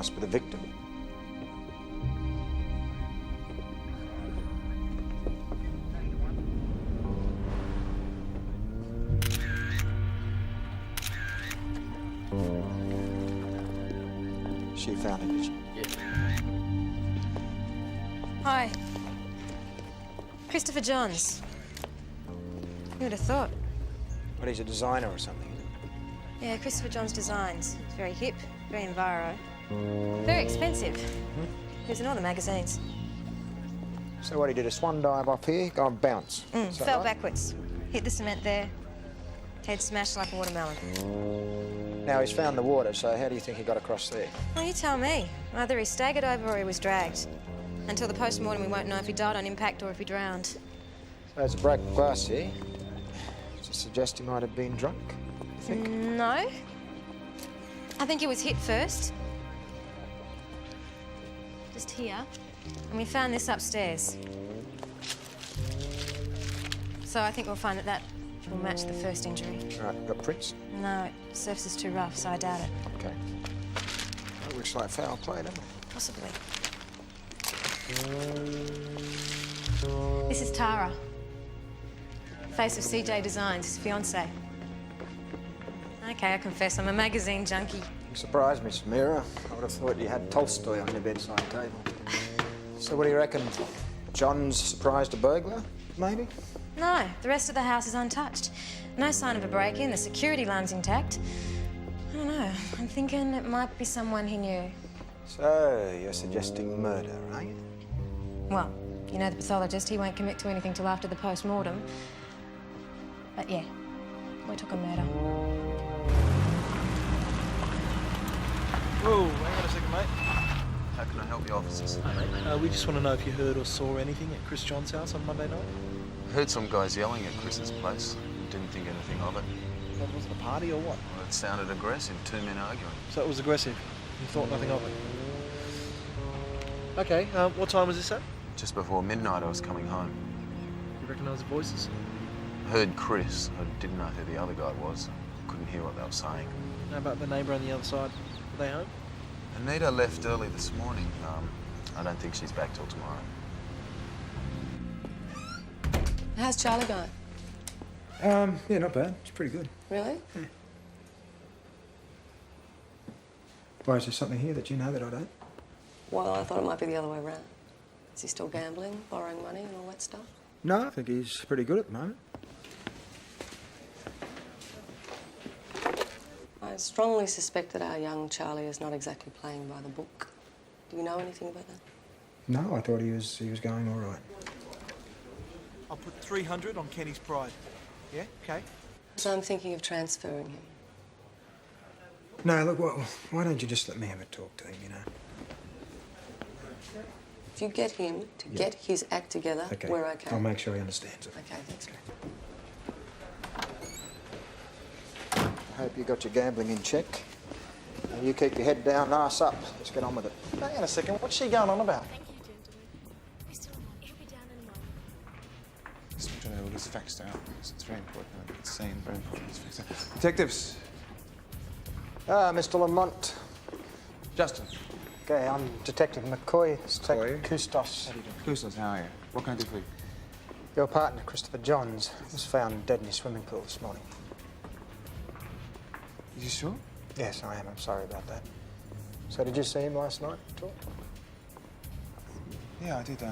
Must be the victim. She found it, did she? Yeah. Hi. Christopher Johns. Who would have thought? But he's a designer or something. Yeah, Christopher Johns Designs. It's very hip, very enviro. Very expensive. He was in all the magazines. So what, he did a swan dive off here, go and bounce? Is that Fell right? backwards. Hit the cement there. Head smashed like a watermelon. Now he's found the water, so how do you think he got across there? Well, you tell me. Either he staggered over or he was dragged. Until the post-mortem, we won't know if he died on impact or if he drowned. So there's a broken glass here. Does it suggest he might have been drunk, you think? No. I think he was hit first. Just here. And we found this upstairs. So I think we'll find that will match the first injury. Right, got prints? No, the surface is too rough, so I doubt it. Okay. That looks like foul play, doesn't it? Possibly. This is Tara. Face of CJ Designs, his fiancée. Okay, I confess, I'm a magazine junkie. You surprised me, Samira. I would have thought you had Tolstoy on your bedside table. So what do you reckon? John's surprised a burglar, maybe? No, the rest of the house is untouched. No sign of a break-in, the security line's intact. I don't know, I'm thinking it might be someone he knew. So, you're suggesting murder, are you? Well, you know the pathologist, he won't commit to anything till after the post-mortem. But yeah, we're talking murder. Whoa, hang on a second, mate. How can I help you, officers? Hi, mate. We just want to know if you heard or saw anything at Chris John's house on Monday night. I heard some guys yelling at Chris's place. Didn't think anything of it. What, was it a party or what? Well, it sounded aggressive, two men arguing. So it was aggressive. You thought nothing of it. Okay, what time was this at? Just before midnight, I was coming home. You recognise the voices? I heard Chris. I didn't know who the other guy was. Couldn't hear what they were saying. How about the neighbour on the other side? Are they home? Anita left early this morning. I don't think she's back till tomorrow. How's Charlie going? Yeah, not bad. It's pretty good. Really? Yeah. Why, is there something here that you know that I don't? Well, I thought it might be the other way around. Is he still gambling, borrowing money and all that stuff? No, I think he's pretty good at the moment. I strongly suspect that our young Charlie is not exactly playing by the book. Do you know anything about that? No, I thought he was going all right. I'll put 300 on Kenny's pride. Yeah? Okay. So I'm thinking of transferring him. No, look, why don't you just let me have a talk to him, you know? If you get him to get his act together, Okay. we're okay. I'll make sure he understands it. Okay, thanks. I hope you got your gambling in check. And you keep your head down, arse up. Let's get on with it. Hang on a second, what's she going on about? Thank you, gentlemen. Mr. Lamont, he'll be down in a moment. Just trying to all this facts down. It's very important. It's saying very important. It's facts down. Detectives. Mr. Lamont. Justin. Okay, I'm Detective McCoy. It's McCoy? Kustos. Kustos, how are you? What can I do for you? Your partner, Christopher Johns, was found dead in his swimming pool this morning. Are you sure? Yes, I am. I'm sorry about that. So did you see him last night at all? Yeah, I did.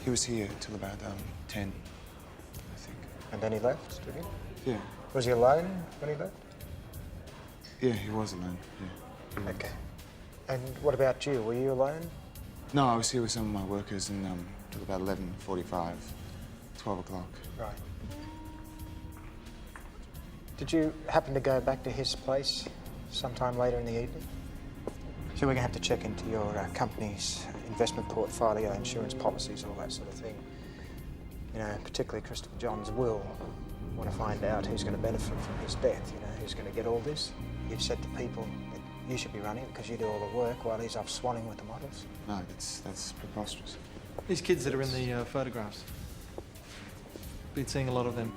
He was here till about 10, I think. And then he left, did he? Yeah. Was he alone when he left? Yeah, he was alone. Yeah. He was. Okay. And what about you? Were you alone? No, I was here with some of my workers and till about 11:45, 12 o'clock. Right. Did you happen to go back to his place sometime later in the evening? So we're going to have to check into your company's investment portfolio, insurance policies, all that sort of thing. You know, particularly Christopher John's will. Want to find out who's going to benefit from his death, you know, who's going to get all this. You've said to people that you should be running because you do all the work while he's off swanning with the models. No, that's preposterous. These kids that are in the photographs. Been seeing a lot of them.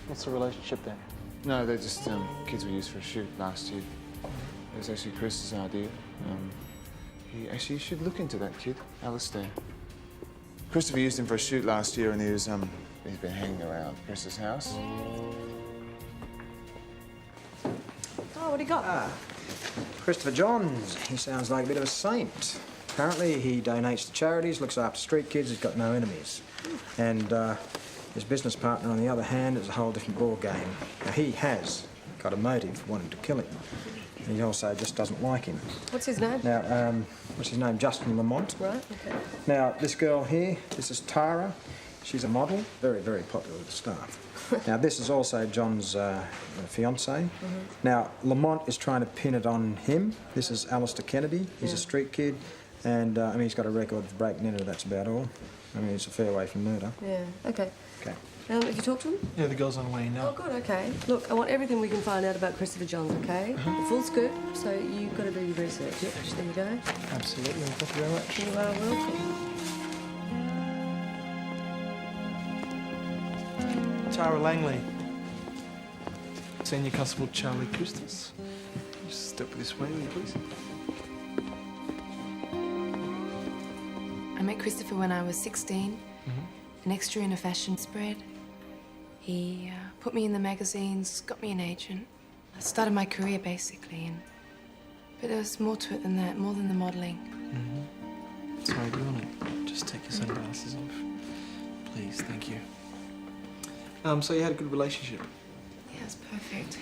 What's the relationship there? No, they're just kids we used for a shoot last year. It was actually Chris's idea. You should look into that kid, Alistair. Christopher used him for a shoot last year, and he's been hanging around Chris's house. Oh, what do you got? Christopher Johns. He sounds like a bit of a saint. Apparently, he donates to charities, looks after street kids, he's got no enemies. And his business partner, on the other hand, is a whole different ball game. Now, he has got a motive for wanting to kill him. And he also just doesn't like him. What's his name? Now, what's his name? Justin Lamont. Right, okay. Now, this girl here, this is Tara. She's a model, very, very popular with the staff. Now, this is also John's fiancée. Now, Lamont is trying to pin it on him. This is Alistair Kennedy. He's a street kid, and I mean, he's got a record of breaking into, that's about all. I mean, it's a fair way from murder. Yeah, okay. Okay. Have you talked to him? Yeah, the girl's on the way now. Oh, good, okay. Look, I want everything we can find out about Christopher Johns, okay? The full scoop, so you've got to do your research. Yep, there you go. Absolutely. Thank you very much. You are welcome. Tara Langley. Senior Constable Charlie Christus. Just step this way, will you please? I met Christopher when I was 16, an extra in a fashion spread. He put me in the magazines, got me an agent. I started my career, basically, but there was more to it than that, more than the modelling. Sorry, do you want to just take your sunglasses off? Please, thank you. So you had a good relationship? Yeah, it's perfect.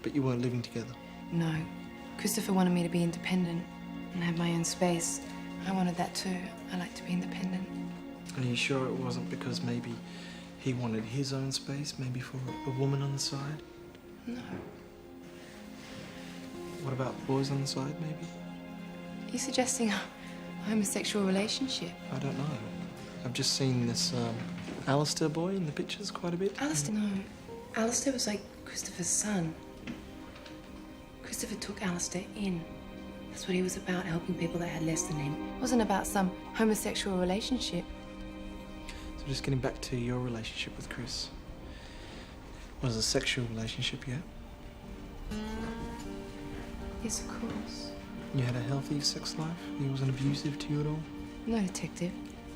But you weren't living together? No. Christopher wanted me to be independent and have my own space. I wanted that too. I like to be independent. Are you sure it wasn't because maybe he wanted his own space, maybe for a woman on the side? No. What about boys on the side, maybe? Are you suggesting a homosexual relationship? I don't know. I've just seen this Alistair boy in the pictures quite a bit. Alistair, no. Alistair was like Christopher's son. Christopher took Alistair in. That's what he was about, helping people that had less than him. It wasn't about some homosexual relationship. So just getting back to your relationship with Chris. Was it a sexual relationship yet? Yes, of course. You had a healthy sex life? He wasn't abusive to you at all? No, Detective.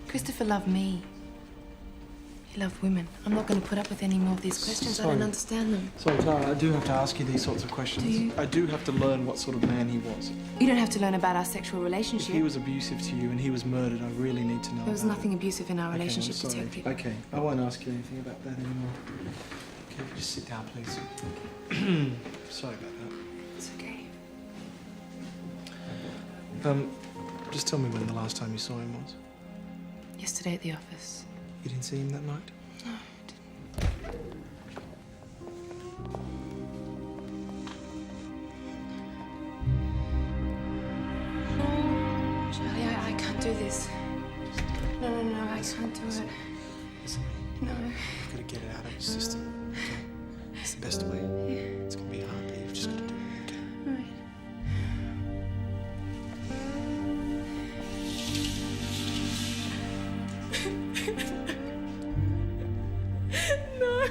Christopher loved me. He loved women. I'm not going to put up with any more of these questions. I don't understand them. Sorry, Clara, I do have to ask you these sorts of questions. Do you? I do have to learn what sort of man he was. You don't have to learn about our sexual If relationship. he was abusive to you and he was murdered, I really need to know. There was about nothing abusive in our it. relationship, Okay, I'm sorry. Detective. Okay, I won't ask you anything about that anymore. Okay, just sit down, please. Sorry about that. It's okay. Just tell me when the last time you saw him was. Yesterday at the office. You didn't see him that night? No, I didn't. Charlie, I can't do this. No, I can't do it. Listen, No. you've got to get it out of your system. Okay? It's the best way. It's going to be hard, but you've just got to do it. Okay? All right.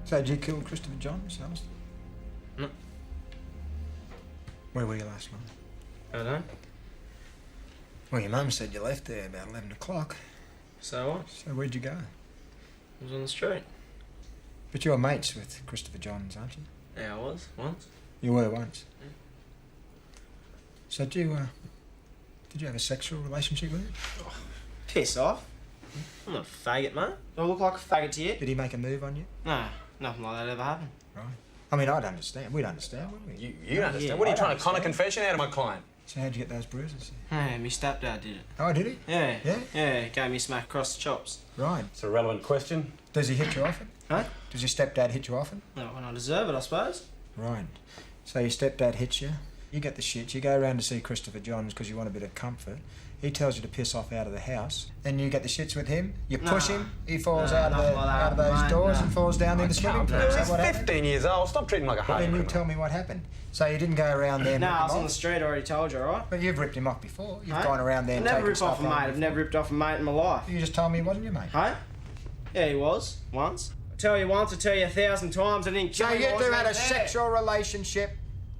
So, did you kill Christopher Johns, Alistair? No. Where were you last night? I don't know. Well, your mum said you left there about 11 o'clock. So what? So, where'd you go? I was on the street. But you're mates with Christopher Johns, aren't you? Yeah, I was, once. You were once. So, did you have a sexual relationship with him? Piss off. I'm not a faggot, mate. Do I look like a faggot to you? Did he make a move on you? Nah, nothing like that ever happened. Right. I mean, I'd understand. We'd understand, wouldn't we? You understand? Yeah, What are you I trying to con a understand. confession out of my client? So, how'd you get those bruises? Hey, my stepdad did it. Oh, did he? Yeah. Yeah? Yeah, gave me a smack across the chops. Right. It's a relevant question. Does he hit you often? Huh? Does your stepdad hit you often? No, when I deserve it, I suppose. Right. So, your stepdad hits you, You get the shit, you go around to see Christopher Johns because you want a bit of comfort. He tells you to piss off out of the house. Then you get the shits with him, you push him, he falls out of those doors and falls down in the swimming pool. Is that what happened? 15 years old. Stop treating him like a Well, hard then you tell me what happened. So you didn't go around there and No, rip I was him on the off? street, I already told you, alright? But you've ripped him off before. You've Hey? gone around there I've and never taken ripped stuff off a mate. I've never ripped off a mate in my life. You just told me he wasn't your mate. Hey? Yeah, he was. Once. I tell you once, I tell you 1,000 times, I didn't kill So him. you I two wasn't had a there. sexual relationship.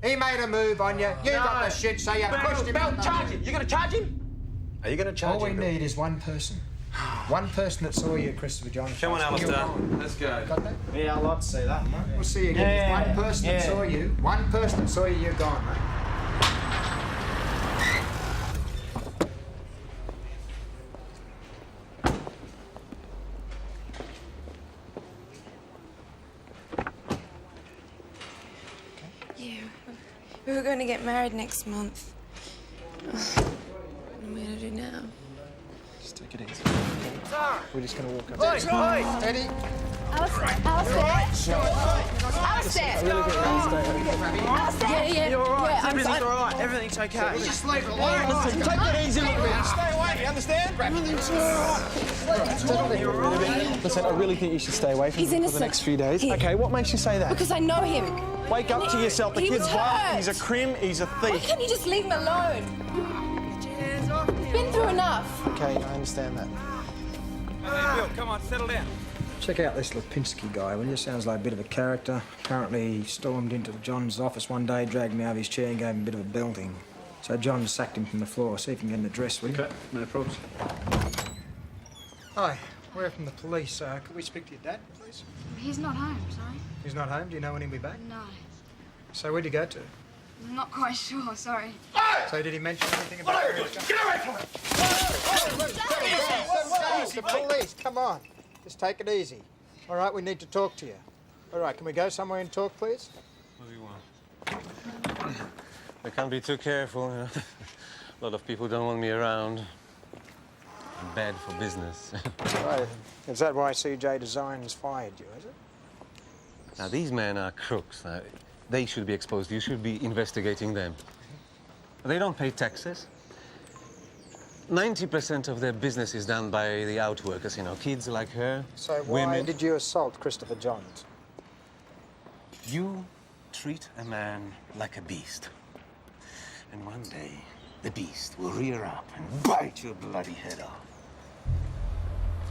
He made a move on you. You got the shit, so you pushed him out. Charge him. You going to charge him? Are you going to charge All we him? Bill? need is one person. One person that saw you, Christopher Johns. Come on, Alistair. Let's go. Got that? Yeah, I'd like to see that, mate. We'll see you again. Yeah, One person that saw you. One person that saw you, you're gone, mate. Yeah, we were going to get married next month. What am I going to do now? Just take it easy. We're just going to walk up. Eddie. Alistair! Yeah, You're alright. yeah, Everything's alright. Everything's okay. Just leave it alone. Listen, take it easy a little bit. Stay away, you understand? Everything's Listen, I really think you should stay away from He's him for the innocent. next few days. Okay, what makes you say that? because I know him. Wake up to yourself. The He kid's was wild. hurt. He's a crim. He's a Why thief. can't you just leave him alone? He's been through enough. Okay, I understand that. Hey, Bill, come on, settle down. Check out this Lipinski guy, will you? Sounds like a bit of a character. Apparently he stormed into John's office one day, dragged me out of his chair and gave him a bit of a belting. So John sacked him from the floor. See if you can get an address, will you? Okay, no problems. Hi, we're from the police. Could we speak to your dad, please? He's not home, sorry. He's not home. Do you know when he'll be back? No. So where'd you go to? I'm not quite sure, sorry. So did he mention anything about... Get away from it! The police, come on. Just take it easy. All right, we need to talk to you. All right, can we go somewhere and talk, please? What do you want? I can't be too careful, you know. A lot of people don't want me around. I'm bad for business. Right. Is that why CJ Designs fired you, is it? Now, these men are crooks. Now, they should be exposed. You should be investigating them. They don't pay taxes. 90% of their business is done by the outworkers, you know, kids like her, So why women. did you assault Christopher Johns? You treat a man like a beast. And one day, the beast will rear up and bite your bloody head off.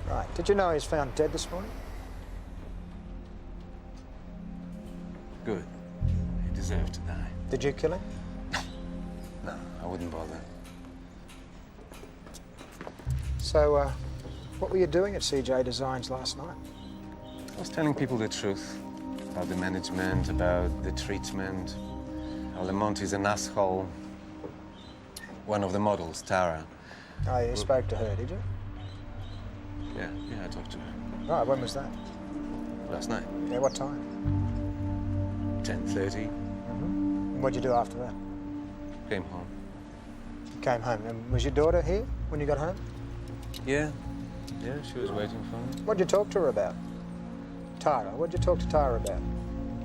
Right. Did you know he was found dead this morning? Good. He deserved to die. Did you kill him? No, I wouldn't bother. So, what were you doing at CJ Designs last night? I was telling people the truth about the management, about the treatment. How Lamont is an asshole. One of the models, Tara. Oh, you spoke to her, did you? Yeah, I talked to her. Right, when was that? Last night, Yeah, what time? 10:30. And what'd you do after that? Came home. You came home. And was your daughter here when you got home? Yeah, she was waiting for me. What'd you talk to her about? Tara, what'd you talk to Tara about?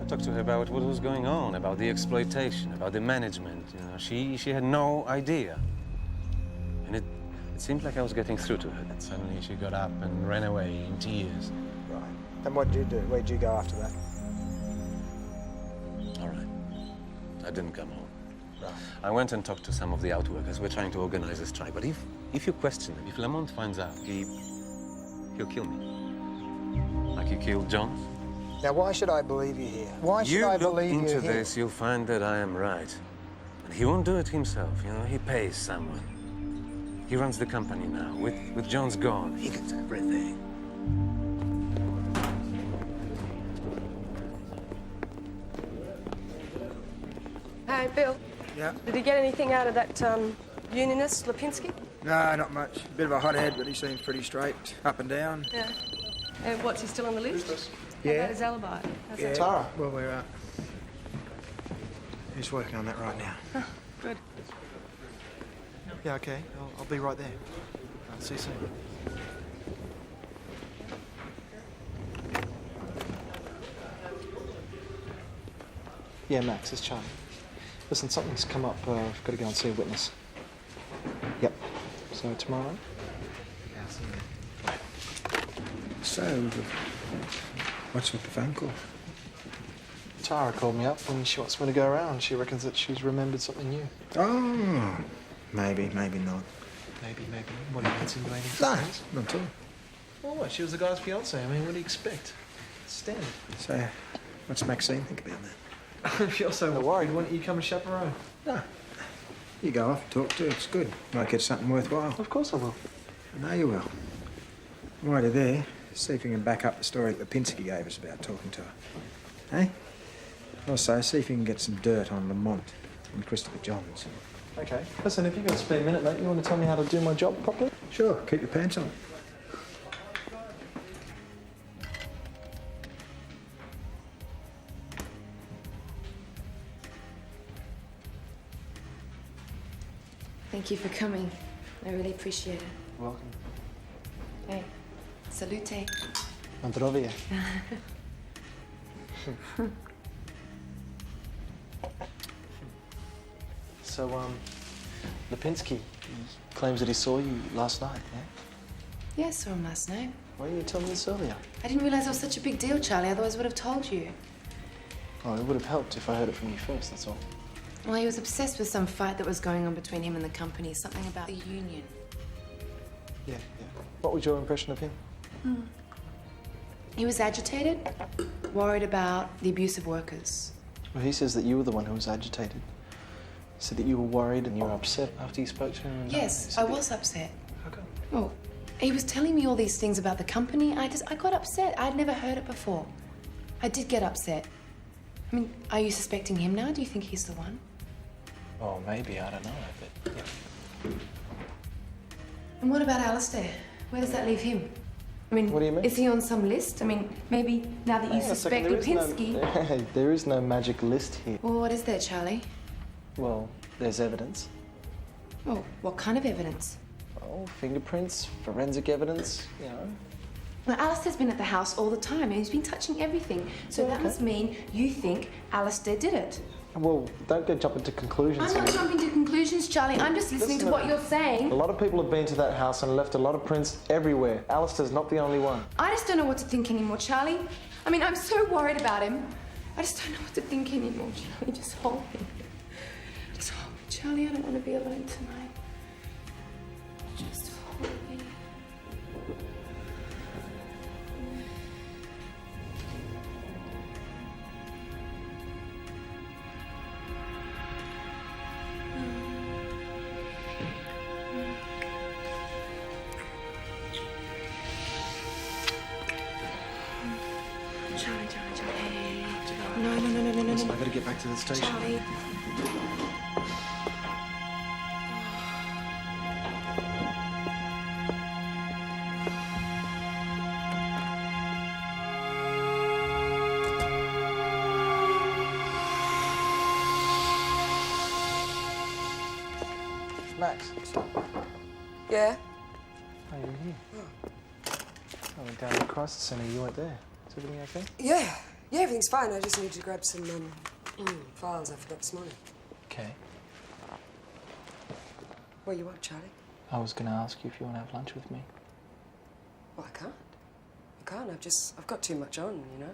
I talked to her about what was going on, about the exploitation, about the management. You know, she had no idea. And it seemed like I was getting through to her. And suddenly she got up and ran away in tears. Right. And what'd you do? Where'd you go after that? All right. I didn't come home. Right. I went and talked to some of the outworkers. We're trying to organize a strike. But if you question them, if Lamont finds out, he'll kill me. Like he killed John. Now, why should I believe you here? Why should I believe you look here? into this, you'll find that I am right. And he won't do it himself, you know. He pays someone. He runs the company now. With John's gone, he gets everything. Hey, Bill. Yeah? Did he get anything out of that unionist, Lipinski? No, not much. Bit of a hothead, but he seems pretty straight, up and down. Yeah. And what's he still on the list? How Yeah. about his alibi? How's that? Tara. Well, we're he's working on that right now. Good. Yeah, okay. I'll be right there. I'll see you soon. Yeah, Max, it's Charlie. Listen, something's come up. I've got to go and see a witness. Yep. So tomorrow night? Yeah, see you. So, what's with the phone call? Tara called me up and she wants me to go around. She reckons that she's remembered something new. Oh, maybe, maybe not. Maybe. What are you insinuating? No, not at all. Well, what? She was the guy's fiancée. I mean, what do you expect? It's standard. So, what's Maxine think about that? If you're so worried, why don't you come and chaperone? No. You go off, talk to her. It's good. Might get something worthwhile. Of course I will. I know you will. While you're there, see if you can back up the story that Lipinski gave us about talking to her. Eh? Also, see if you can get some dirt on Lamont and Christopher Johns. Okay. Listen, if you've got a spare minute, mate, you want to tell me how to do my job properly? Sure, keep your pants on. Thank you for coming. I really appreciate it. Welcome. Hey, salute. Androvia. So, Lipinski claims that he saw you last night, yeah? Yeah, I saw him last night. Why didn't you tell me this earlier? I didn't realize it was such a big deal, Charlie. Otherwise, I would have told you. Oh, it would have helped if I heard it from you first, that's all. Well, he was obsessed with some fight that was going on between him and the company. Something about the union. Yeah. What was your impression of him? He was agitated, worried about the abuse of workers. Well, he says that you were the one who was agitated. He said that you were worried and you were upset after you spoke to him. And Yes, I was upset. How come? Well, he was telling me all these things about the company. I got upset. I'd never heard it before. I did get upset. I mean, are you suspecting him now? Do you think he's the one? Oh, maybe. I don't know. But, yeah. And what about Alistair? Where does that leave him? I mean, What do you mean? is he on some list? I mean, maybe now that you Hang on a second, suspect Lipinski... Hey, there is no magic list here. Well, what is there, Charlie? Well, there's evidence. Oh, what kind of evidence? Oh, fingerprints, forensic evidence, you know. Well, Alistair's been at the house all the time and he's been touching everything. So that must mean you think Alistair did it. Well, don't go jumping to conclusions. I'm not jumping to conclusions, Charlie. I'm just listening to what you're saying. A lot of people have been to that house and left a lot of prints everywhere. Alistair's not the only one. I just don't know what to think anymore, Charlie. I mean, I'm so worried about him. I just don't know what to think anymore, Charlie. Just hold me. Just hold me, Charlie. I don't want to be alone tonight. Just hold me. Charlie. No. Listen, I gotta get back to the station. Charlie. Max, Yeah? how are you here? I went down to the crisis centre. You weren't there. Is everything okay? Yeah, everything's fine. I just need to grab some files I forgot this morning. Okay. What you want, Charlie? I was gonna ask you if you want to have lunch with me. Well, I can't. I've got too much on, you know?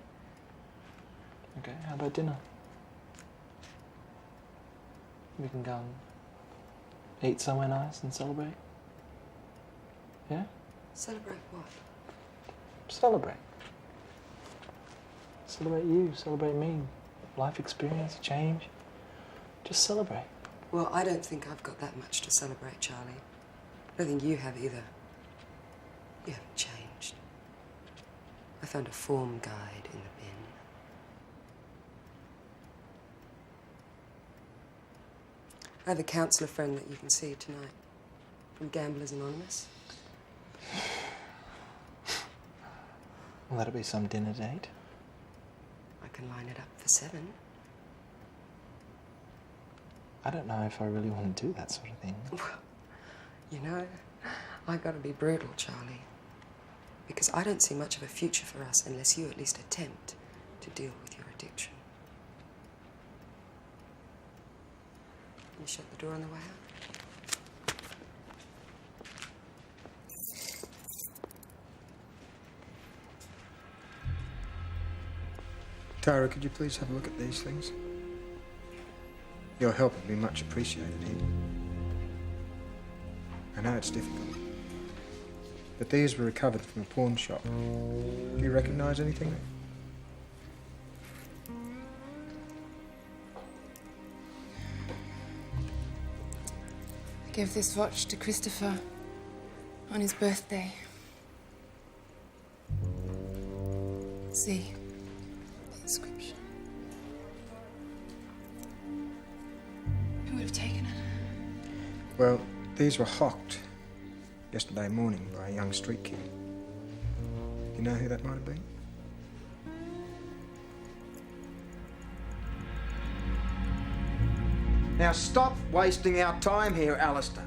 Okay, how about dinner? We can go and eat somewhere nice and celebrate. Yeah? Celebrate what? Celebrate. Celebrate you, celebrate me. Life experience, change. Just celebrate. Well, I don't think I've got that much to celebrate, Charlie. I don't think you have either. You haven't changed. I found a form guide in the bin. I have a counsellor friend that you can see tonight from Gamblers Anonymous. Well, that'll be some dinner date. I can line it up for 7. I don't know if I really want to do that sort of thing. You know, I gotta be brutal, Charlie. Because I don't see much of a future for us unless you at least attempt to deal with your addiction. You shut the door on the way out? Tara, could you please have a look at these things? Your help would be much appreciated here. I know it's difficult, but these were recovered from a pawn shop. Do you recognise anything? I gave this watch to Christopher on his birthday. See the inscription. Who would have taken it? Well, these were hocked yesterday morning by a young street kid. You know who that might have been? Now stop wasting our time here, Alistair.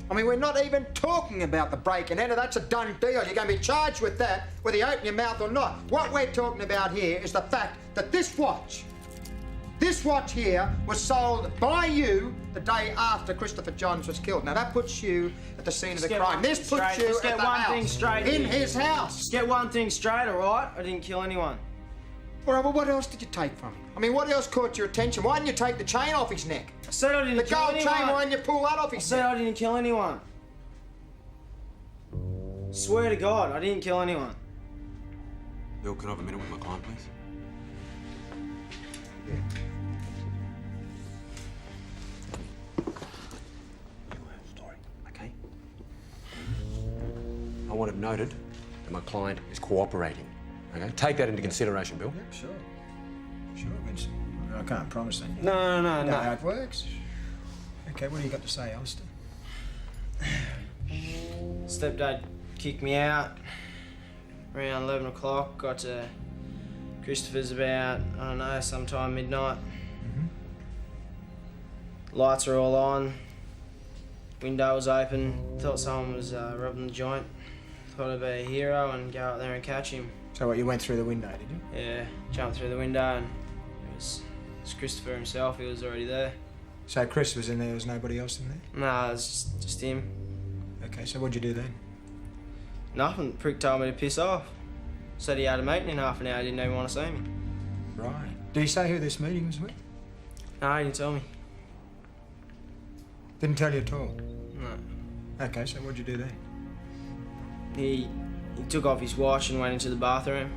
I mean, we're not even talking about the break and enter. That's a done deal. You're going to be charged with that, whether you open your mouth or not. What we're talking about here is the fact that this watch here was sold by you the day after Christopher Johns was killed. Now, that puts you at the scene of the crime. This puts you at the house, in his house. Just get one thing straight, all right? I didn't kill anyone. All right, well, what else did you take from him? I mean, what else caught your attention? Why didn't you take the chain off his neck? I said I didn't kill anyone. The gold chain, why didn't you pull that off his neck? I said I didn't kill anyone. Swear to God, I didn't kill anyone. Bill, can I have a minute with my client, please? Yeah. Story, okay? I want it noted that my client is cooperating. Okay? Take that into consideration, Bill. Yeah, sure. Sure, Vincent. I can't promise that. No. You know how it works. Okay, what do you got to say, Alistair? Stepdad kicked me out around 11 o'clock. Got to Christopher's about, I don't know, sometime midnight. Lights are all on. Window was open. Thought someone was robbing the joint. Thought I'd be a hero and go out there and catch him. So what, you went through the window, did you? Yeah, jumped through the window and it was Christopher himself. He was already there. So Chris was in there, there was nobody else in there? Nah, it was just him. Okay, so what'd you do then? Nothing. Prick told me to piss off. Said he had a meeting in half an hour. Didn't even want to see me. Right. Did he say who this meeting was with? No, he didn't tell me. Didn't tell you at all? No. Okay, so what'd you do then? He took off his watch and went into the bathroom.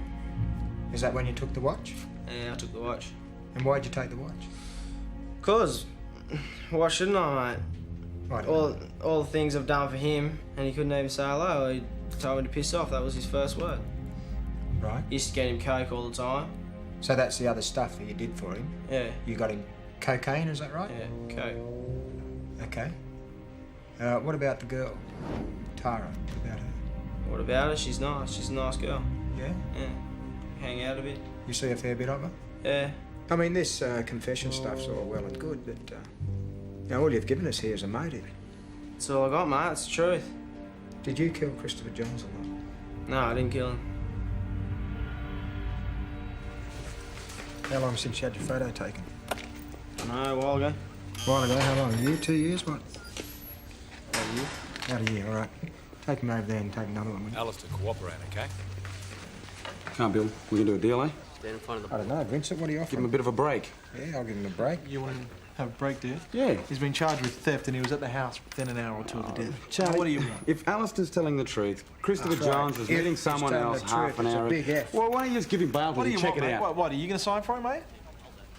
Is that when you took the watch? Yeah, I took the watch. And why'd you take the watch? 'Cause, why shouldn't I, mate? I don't know. All the things I've done for him, and he couldn't even say hello. He told me to piss off. That was his first word. Right. Used to get him coke all the time. So that's the other stuff that you did for him? Yeah. You got him cocaine, is that right? Yeah, coke. Okay. What about the girl? Tara, what about her? What about her? She's nice. She's a nice girl. Yeah? Yeah. Hang out a bit. You see a fair bit of her? Yeah. I mean, this confession stuff's all well and good, but all you've given us here is a motive. That's all I got, mate. It's the truth. Did you kill Christopher Johns or not? No, I didn't kill him. How long since you had your photo taken? I don't know, a while ago. A while ago, how long? A year, 2 years, what? About a year. About a year, all right. Take him over there and take another one, will you? Alistair, cooperate, okay? Come on, Bill. We can do a deal, eh? Stand in front of the... I don't know, Vincent, what do you offer? Give him a bit of a break. Yeah, I'll give him a break. You want to have a break, do you? Yeah. He's been charged with theft and he was at the house within an hour or two of the death. Charlie, What do you want? if Alistair's telling the truth, Christopher That's right. Johns was If meeting he's someone telling else the half truth, an it's a hour. big F. Well, why don't you just give him bail till What do you you check want, it mate? out? What, are you going to sign for him, mate?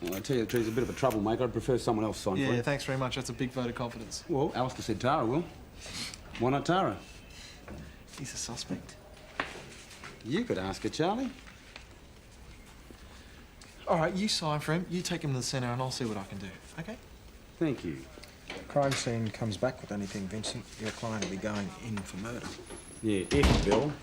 Well, I tell you the truth, he's a bit of a troublemaker. I'd prefer someone else sign for Yeah, him. thanks very much. That's a big vote of confidence. Well, Alistair said Tara will. Why not Tara? He's a suspect. You could ask her, Charlie. All right, you sign for him, you take him to the centre and I'll see what I can do, okay? Thank you. Crime scene comes back with anything, Vincent, your client will be going in for murder. Yeah, if, Bill.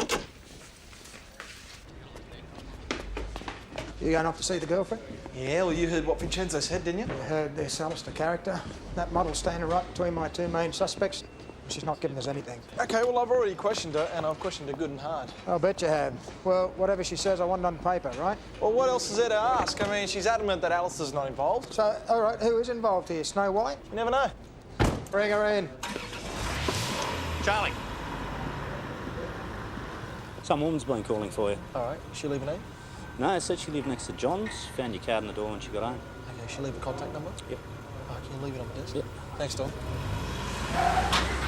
You going off to see the girlfriend? Yeah, well, you heard what Vincenzo said, didn't you? You heard this Alistair character. That model standing right between my two main suspects. She's not giving us anything. Okay, well, I've already questioned her, and I've questioned her good and hard. I'll bet you have. Well, whatever she says, I want it on paper, right? Well, what else is there to ask? I mean, she's adamant that Alistair's not involved. So, all right, who is involved here? Snow White? You never know. Bring her in. Charlie. Some woman's been calling for you. All right, is she leaving in? No, it said she lived next to John's. Found your card in the door when she got home. Okay, she leave a contact number? Yep. Oh, can you leave it on the desk? Yep. Thanks, Don.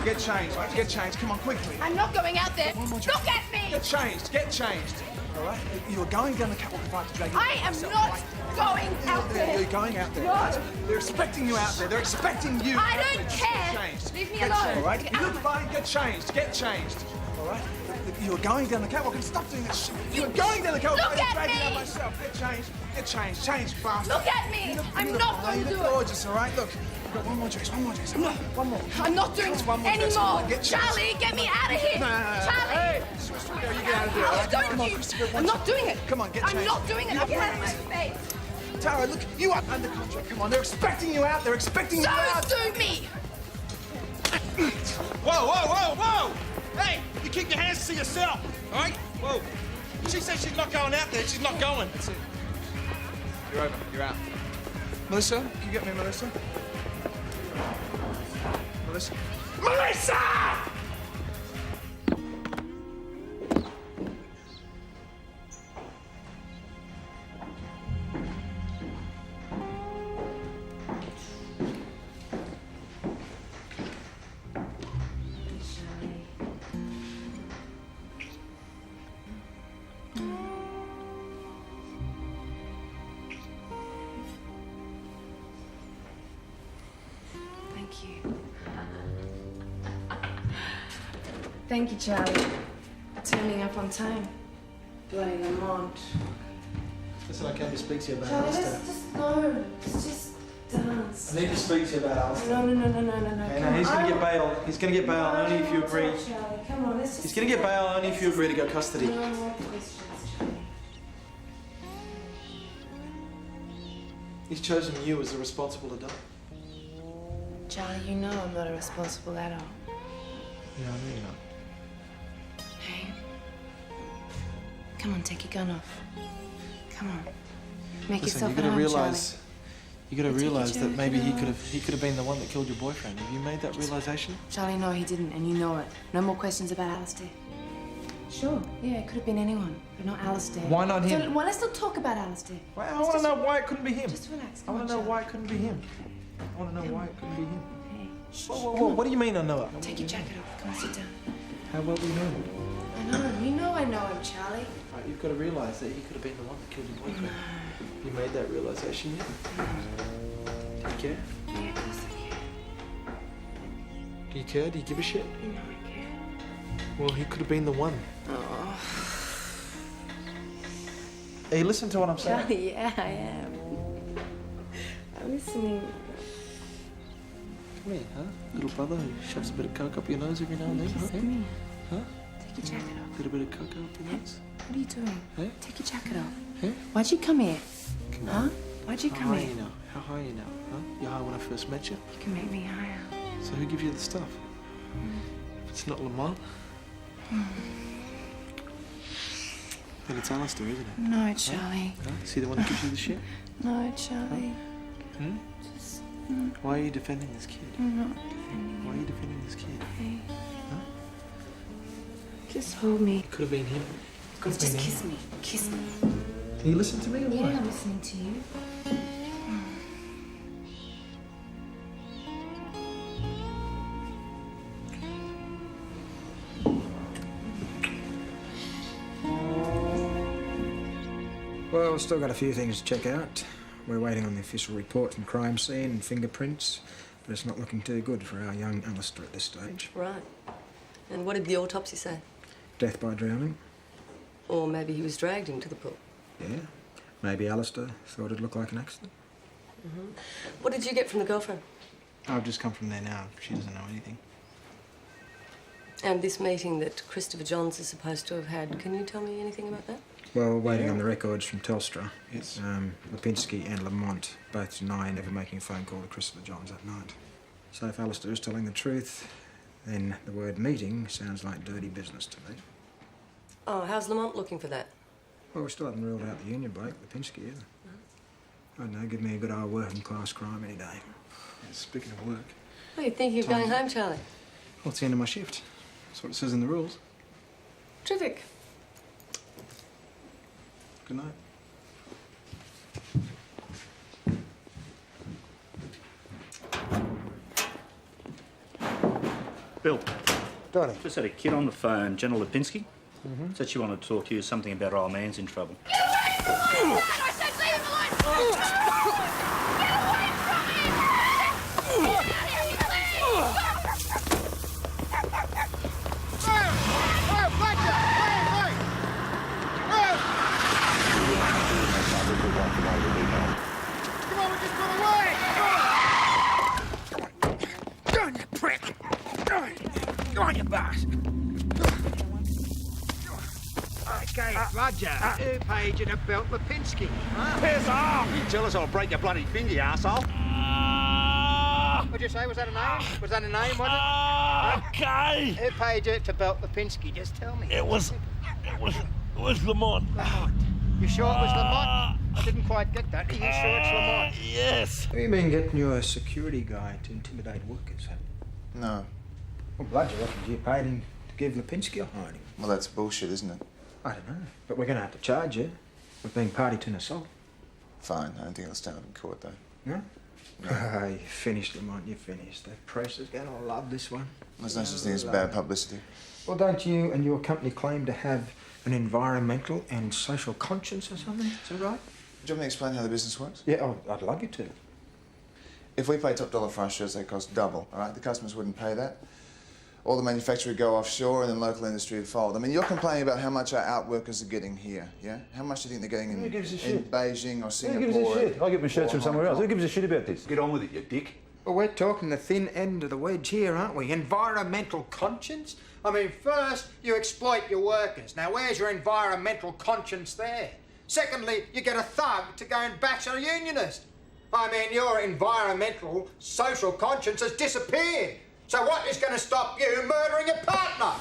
Get changed, mate. Get changed. Come on, quickly. I'm not going out there. Look at me! Get changed. Get changed. All right? You were going down the catwalk and fight to drag you. I am not going out there. You're going out there. No. Right? They're expecting you out there. They're expecting you. I don't Get care. changed. Leave me Get alone. changed, all right? Get You out. look fine. Get changed. Get changed. All right? You were going down the catwalk and stop doing this shit. You were going down the catwalk Look and at dragging me. out myself. Get changed. Get changed. Change fast. Look at me. I'm not going to do it. Gorgeous, all right? Look. You've got one more dress. One more dress. One more. I'm not doing Just one more dress. anymore. Get changed. Charlie, get me out of here. No. Charlie. Hey. You get out of here. all right? Don't Come on, you? Christopher, I'm not doing it. Come on, get I'm changed. not doing it. You I'll get are out of my face. Tara, look, you are under contract. Come on, they're expecting you out. They're expecting you out. So sue me. Whoa, whoa, whoa, whoa! Hey, you keep your hands to yourself, all right? Whoa. She says she's not going out there. She's not going. That's it. You're over. You're out. Melissa, can you get me Melissa? Melissa? Melissa! Thank you. Thank you, Charlie. For turning up on time. Bloody Lamont. Listen, I came to speak to you about Charlie, Alistair. let's just dance. I need to speak to you about Alistair. No. Okay, no, he's going to get bail. He's going to get bail only if you agree. Charlie, come on, let's just... He's going to get bail only if you agree to go custody. No more questions, Charlie. He's chosen you as the responsible adult. Charlie, you know I'm not a responsible adult. Yeah, I know you're not. Hey. Come on, take your gun off. Come on. Make Listen, yourself you at gotta home, realise, you gotta Take your realise that maybe he jacket could have been the one that killed your boyfriend. Have you made that realisation? Charlie, no, he didn't, and you know it. No more questions about Alistair. Sure, yeah, it could have been anyone, but not Alistair. Why not him? Well, let's not talk about Alistair. Well, I want to know why it couldn't be him. Just relax. I Come want on, to know Charlie. why it couldn't be him. I want to know why it couldn't be him. Hey. Shh, Whoa, what do you mean I know it? Take your jacket off. Come on, sit down. How well do you know him? I know him. You know I know him, Charlie. Right, you've got to realise that he could have been the one that killed your boyfriend. You made that realisation yet? Do you care? Yeah, of course I care. Do you care? Do you give a shit? You know I care. Well, he could have been the one. Oh. Hey, listen to what I'm saying. Charlie, yeah, I am. I'm listening. Come here, huh? Little brother who shoves a bit of coke up your nose every now and then, huh? Come here. Huh? Take your jacket off. Little bit of coke up your nose? What are you doing? Hey? Take your jacket off. Hey? Why'd you come here? Come Huh? on. Why'd you How come high are here? you now? How high are you now? Huh? You're high when I first met you. You can make me higher. So who gives you the stuff? If it's not Lamont, then it's Alistair, isn't it? No, Charlie. Huh? Is he the one that gives you the shit? No, Charlie. Hmm? Just, Why are you defending this kid? I'm not defending Why are you defending this kid? Hey. Huh? Just hold me. It could have been him. Could have Just been kiss him. me. Kiss me. Can you listen to me or Yeah, what? I'm listening to you. Well, we've still got a few things to check out. We're waiting on the official report from crime scene and fingerprints, but it's not looking too good for our young Alistair at this stage. Right. And what did the autopsy say? Death by drowning? Or maybe he was dragged into the pool. Yeah. Maybe Alistair thought it'd look like an accident. What did you get from the girlfriend? I've just come from there now. She doesn't know anything. And this meeting that Christopher Johns is supposed to have had, can you tell me anything about that? Well, we're waiting on the records from Telstra. Yes. Lipinski and Lamont both deny never making a phone call to Christopher Johns that night. So if Alistair is telling the truth, then the word meeting sounds like dirty business to me. Oh, how's Lamont looking for that? Well, we still haven't ruled out the union bloke, Lipinski, either. I don't know, give me a good old working class crime any day. Yeah, speaking of work... Well, you think you're going home, Charlie? Well, it's the end of my shift. That's what it says in the rules. Terrific. Good night. Bill. Donnie. Just had a kid on the phone, Jenna Lipinski. Said she wanted to talk to you something about her old man's in trouble. I said leave him alone! Get away from him! Get out of here, Come on, we just got away! Go on, you prick! Go on, you bastard! Okay, Roger. Who paid you to belt Lipinski? Piss off! You tell us I'll break your bloody finger, you arsehole. What'd you say? Was that a name? Was that a name, was it? Okay. Who paid you to belt Lipinski? Just tell me. It was Lamont. Lamont. You sure it was Lamont? I didn't quite get that. Are you sure it's Lamont? Yes. Have you been getting you a security guy to intimidate workers, have you? No. Well, blood, you reckon you paid him to give Lipinski a hiding? Well, that's bullshit, isn't it? I don't know, but we're going to have to charge you with being party to an assault. Fine. I don't think it'll stand up in court, though. No? No. You finished, Lamont, you finished. The press is going to love this one. There's no such thing as bad publicity. Well, don't you and your company claim to have an environmental and social conscience or something? Is that right? Do you want me to explain how the business works? Yeah, I'd love you to. If we pay top dollar for our shirts, they cost double, all right? The customers wouldn't pay that. All the manufacturing would go offshore and then local industry would fold. I mean, you're complaining about how much our outworkers are getting here, yeah? How much do you think they're getting in Beijing or Singapore? Who gives a shit? I get my shirts from somewhere else. Who gives a shit about this? Get on with it, you dick. Well, we're talking the thin end of the wedge here, aren't we? Environmental conscience? I mean, first, you exploit your workers. Now, where's your environmental conscience there? Secondly, you get a thug to go and bash a unionist. I mean, your environmental, social conscience has disappeared. So what is going to stop you murdering a partner?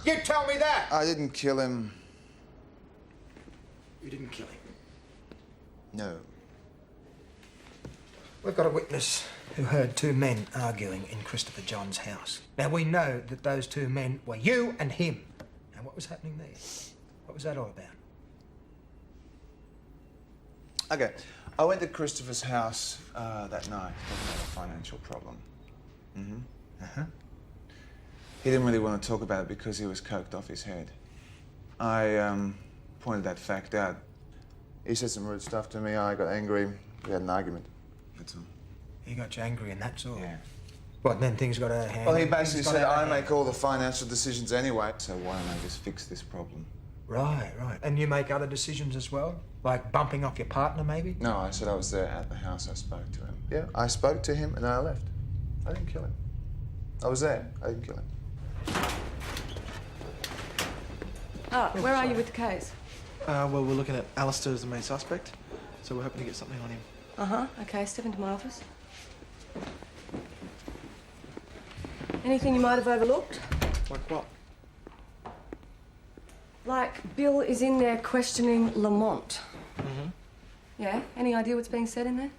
You tell me that. I didn't kill him. You didn't kill him? No. We've got a witness who heard two men arguing in Christopher John's house. Now, we know that those two men were you and him. Now, what was happening there? What was that all about? Okay. I went to Christopher's house that night talking about a financial problem. He didn't really want to talk about it because he was coked off his head. I pointed that fact out. He said some rude stuff to me. I got angry. We had an argument. That's all. He got you angry and that's all? Yeah. What, then things got out of hand? Well, he basically said, I make all the financial decisions anyway, so why don't I just fix this problem? Right, right. And you make other decisions as well? Like bumping off your partner, maybe? No, I said I was there at the house. I spoke to him. Yeah, I spoke to him and then I left. I didn't kill him. I was there. I didn't kill him. Where are you with the case? Well, we're looking at Alistair as the main suspect, so we're hoping to get something on him. Okay, step into my office. Anything you might have overlooked? Like what? Like Bill is in there questioning Lamont. Yeah? Any idea what's being said in there?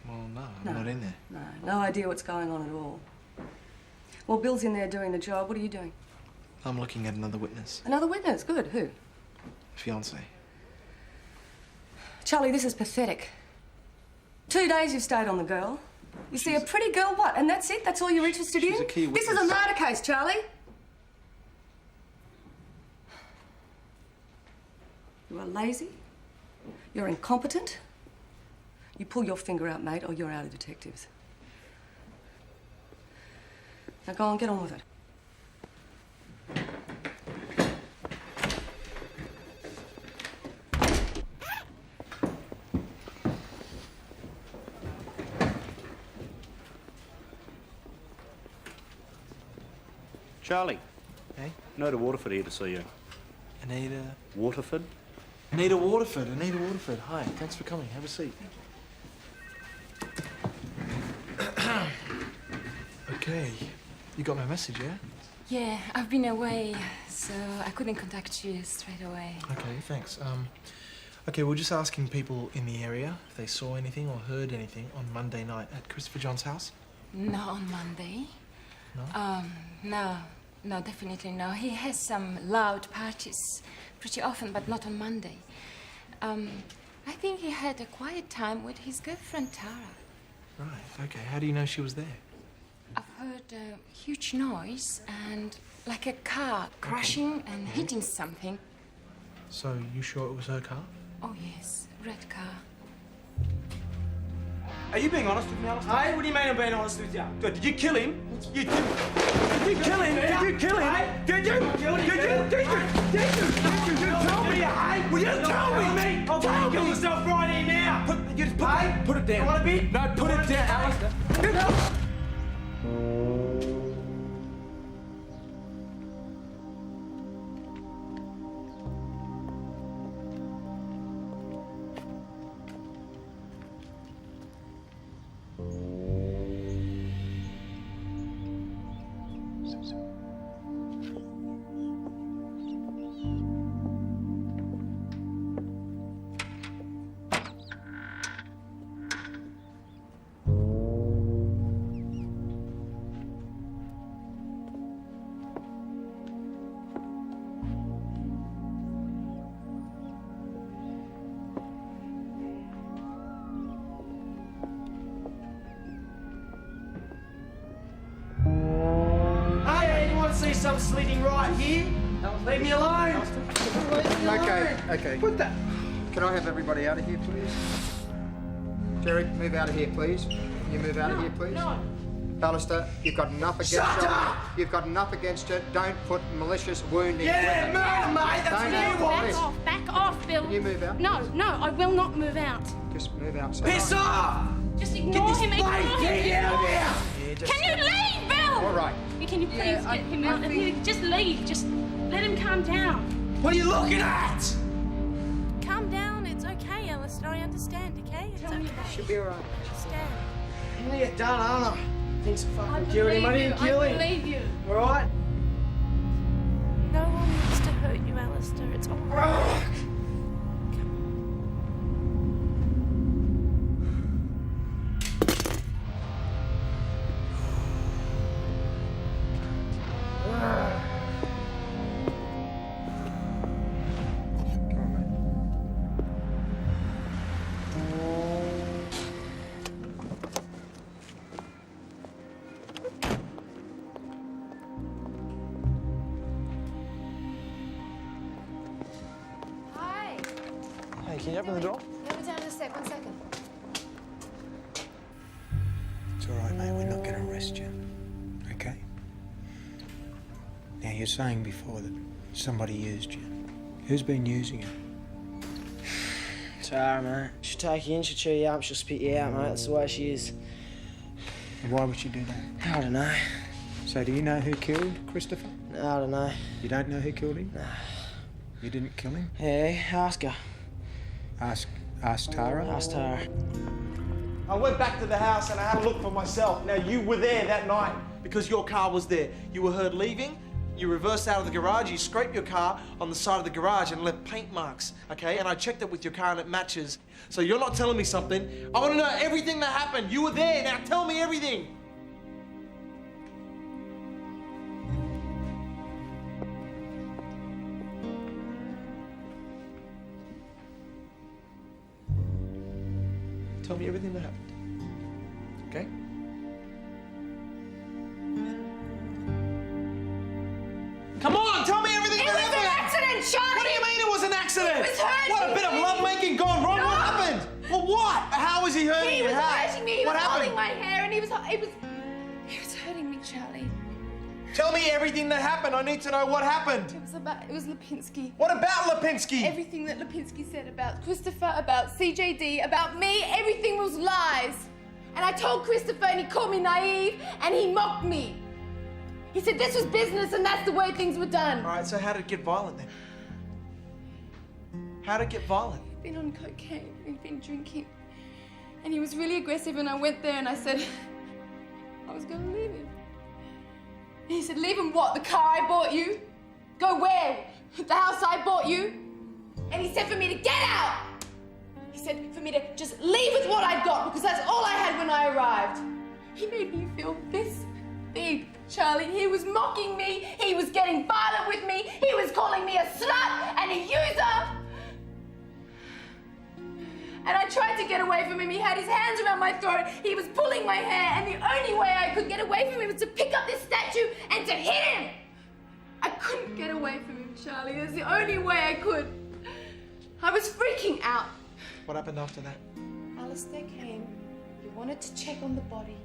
Well, no, I'm not in there. No idea what's going on at all. Well, Bill's in there doing the job. What are you doing? I'm looking at another witness. Another witness? Good. Who? Fiancé. Charlie, this is pathetic. 2 days you've stayed on the girl. You see a pretty girl, what? And that's it? That's all you're interested in? She's a key witness. This is a murder case, Charlie. You are lazy. You're incompetent. You pull your finger out, mate, or you're out of detectives. Now go on, get on with it. Charlie. Hey? Anita Waterford here to see you. Anita? Waterford? Anita Waterford. Anita Waterford. Hi, thanks for coming. Have a seat. Okay. You got my message, yeah? Yeah, I've been away, so I couldn't contact you straight away. Okay, thanks. Okay, we're just asking people in the area if they saw anything or heard anything on Monday night at Christopher John's house. Not on Monday. No? No, definitely no. He has some loud parties pretty often, but not on Monday. I think he had a quiet time with his girlfriend, Tara. Right, okay. How do you know she was there? I've heard a huge noise and like a car crashing and hitting something. So, you sure it was her car? Oh, yes, red car. Are you being honest with me, Alistair? Hey, what do you mean I'm being honest with you? Good. Did you kill him? Did you kill him? Did you kill him? Did you? Tell me, hey? Will you tell me? I'll tell kill yourself right here now. Put it down. You want a bit? No, put it down, Alistair. Some slitting right here. Leave me alone. Okay. Put that. Can I have everybody out of here, please? Jerry, move out of here, please. Can you move out of here, please? No. Alistair, you've got enough against Shut you. up! You've got enough against you. Don't put malicious wounding. Yeah, murder, mate. That's what you want. Back off, Bill. Can you move out? No, I will not move out. Just move out. Piss off! Just ignore him. Ignore him. Get out of here! Can you leave, Bill? All right. Can you please get him out of here? Just leave. Just let him calm down. What are you looking at? Calm down. It's okay, Alistair. I understand, okay? It's okay. She'll be alright. Understand. I'm gonna get done, aren't I? Thinks I fucking killed him. I didn't kill him. I believe you. Alright? No one needs to hurt you, Alistair. It's all right. Can you open the door? Let me down a sec, 1 second. It's all right, mate. We're not going to arrest you. Okay? Now, you're saying before that somebody used you. Who's been using you? Tara, mate. She'll take you in, she'll chew you up, she'll spit you out, mate. That's the way she is. And why would she do that? I don't know. So, do you know who killed Christopher? No, I don't know. You don't know who killed him? No. You didn't kill him? Yeah, ask her. Ask Tara? Ask Tara. I went back to the house and I had a look for myself. Now, you were there that night because your car was there. You were heard leaving, you reversed out of the garage, you scraped your car on the side of the garage and left paint marks, okay? And I checked it with your car and it matches. So you're not telling me something. I want to know everything that happened. You were there. Now tell me everything. Tell me everything that happened. Okay? Come on, tell me everything that happened. It was an accident, Charlie. What do you mean it was an accident? He was hurting What, a bit of me. lovemaking gone wrong? No. What happened? Well, what? How was he hurting He you? was How? hurting me. He What was happened? holding my hair, and he was hurting me, Charlie. Tell me everything that happened. I need to know what happened. It was Lipinski. What about Lipinski? Everything that Lipinski said about Christopher, about CJD, about me, everything was lies. And I told Christopher, and he called me naive, and he mocked me. He said this was business, and that's the way things were done. All right, so how did it get violent then? How did it get violent? He'd been on cocaine, he'd been drinking. And he was really aggressive, and I went there and I said I was gonna leave him. He said, leave him what? The car I bought you? Go where? The house I bought you? And he said for me to get out. He said for me to just leave with what I got because that's all I had when I arrived. He made me feel this big, Charlie. He was mocking me. He was getting violent with me. He was calling me a slut and a user. And I tried to get away from him. He had his hands around my throat. He was pulling my hair, and the only way I could get away from him was to pick up this statue and to hit him. I couldn't get away from him, Charlie. It was the only way I could. I was freaking out. What happened after that? Alistair came. He wanted to check on the body.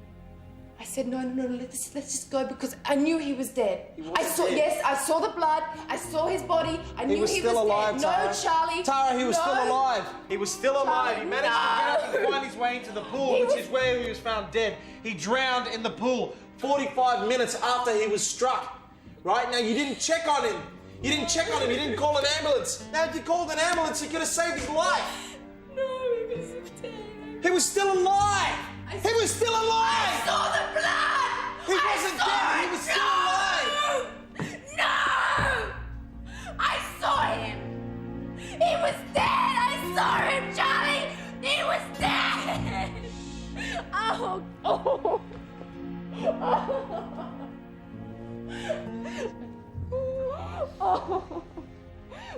I said, no, let's just go because I knew he was dead. Yes, I saw the blood. I saw his body. I knew he was still alive, dead. Tara. No, Charlie. Tara, he was still alive. He was still alive. He managed to get up and find his way into the pool, which is where he was found dead. He drowned in the pool 45 minutes after he was struck. Right? Now, you didn't check on him. You didn't check on him. You didn't call an ambulance. Now, if you called an ambulance, you could have saved his life. No, he was dead. He was still alive. He was still alive. I saw the blood. He wasn't dead. He was still alive. No! I saw him. He was dead. I saw him, Charlie. He was dead. Oh.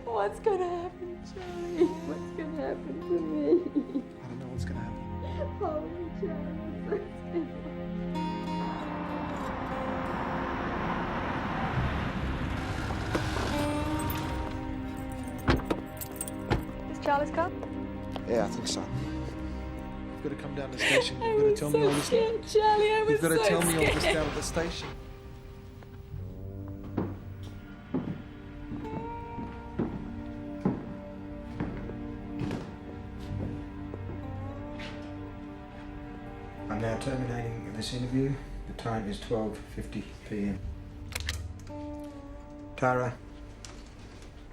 What's gonna happen, Charlie? What's gonna happen to me? I don't know what's gonna happen. Oh, Charlie. Is Charlie's car? Yeah, I think so. You've got to come down to the station. You've got to tell me all this. Charlie, I was You've got to so tell me all this scared. down at the station. I'm now terminating this interview. The time is 12:50 p.m. Tara,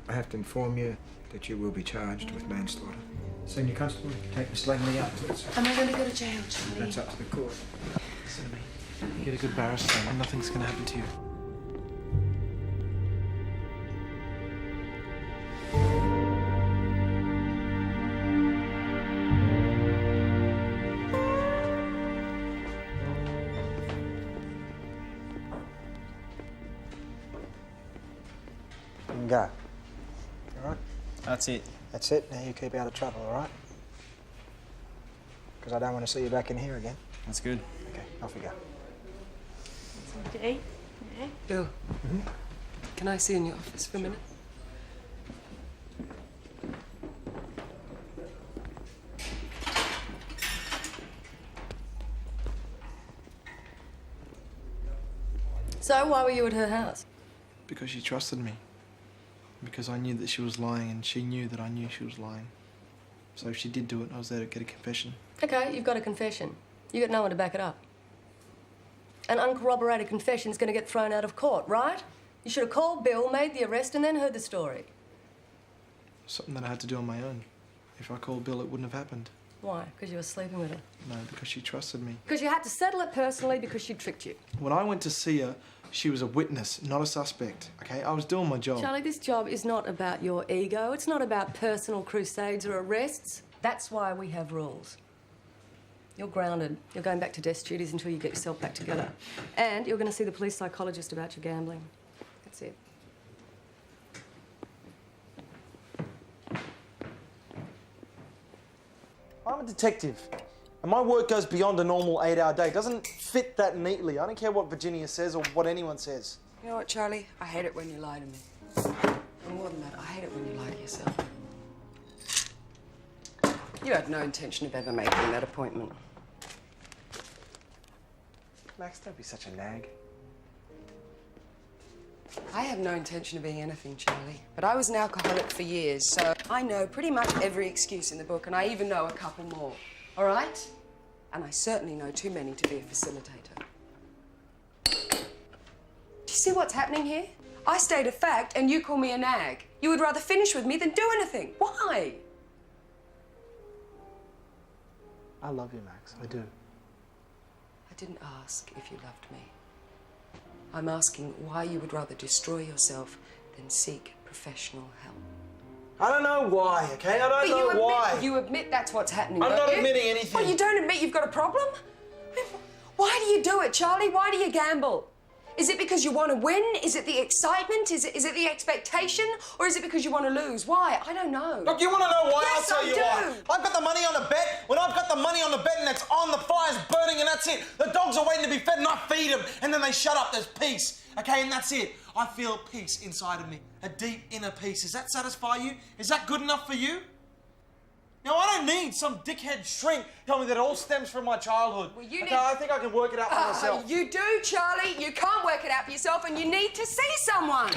I have to inform you that you will be charged with manslaughter. Senior Constable, take Miss Langley out, please. Am I going to go to jail, Charlie? That's up to the court. Listen to me. You get a good barrister and nothing's going to happen to you. You can go. All right? That's it. That's it. Now you keep out of trouble, all right? Because I don't want to see you back in here again. That's good. Okay, off we go. Jay? Bill, can I see you in your office for a minute? So why were you at her house? Because she trusted me. Because I knew that she was lying and she knew that I knew she was lying. So if she did do it, I was there to get a confession. Okay, you've got a confession. You got no one to back it up. An uncorroborated confession is going to get thrown out of court, right? You should have called Bill, made the arrest, and then heard the story. Something that I had to do on my own. If I called Bill, it wouldn't have happened. Why? Because you were sleeping with her? No, because she trusted me. Because you had to settle it personally because she tricked you. When I went to see her, she was a witness, not a suspect, okay? I was doing my job. Charlie, this job is not about your ego. It's not about personal crusades or arrests. That's why we have rules. You're grounded. You're going back to desk duties until you get yourself back together. And you're going to see the police psychologist about your gambling. That's it. I'm a detective, and my work goes beyond a normal 8-hour day. It doesn't fit that neatly. I don't care what Virginia says or what anyone says. You know what, Charlie? I hate it when you lie to me. And more than that, I hate it when you lie to yourself. You had no intention of ever making that appointment. Max, don't be such a nag. I have no intention of being anything, Charlie. But I was an alcoholic for years, so I know pretty much every excuse in the book, and I even know a couple more. All right? And I certainly know too many to be a facilitator. Do you see what's happening here? I state a fact, and you call me a nag. You would rather finish with me than do anything. Why? I love you, Max. I do. I didn't ask if you loved me. I'm asking why you would rather destroy yourself than seek professional help. I don't know why, okay? I don't know why. You admit that's what's happening, I'm don't not you? admitting anything. Well, you don't admit you've got a problem? I mean, why do you do it, Charlie? Why do you gamble? Is it because you want to win? Is it the excitement? Is it the expectation? Or is it because you want to lose? Why? I don't know. Look, you want to know why? Yes, I'll tell you why. do. I've got the money on the bet. When I've got the money on the bet and it's on, the fire's burning and that's it. The dogs are waiting to be fed and I feed them and then they shut up. There's peace, okay? And that's it. I feel peace inside of me, a deep inner peace. Does that satisfy you? Is that good enough for you? Now, I don't need some dickhead shrink tell me that it all stems from my childhood. Well, you okay, I think I can work it out for myself. You do, Charlie. You can't work it out for yourself and you need to see someone.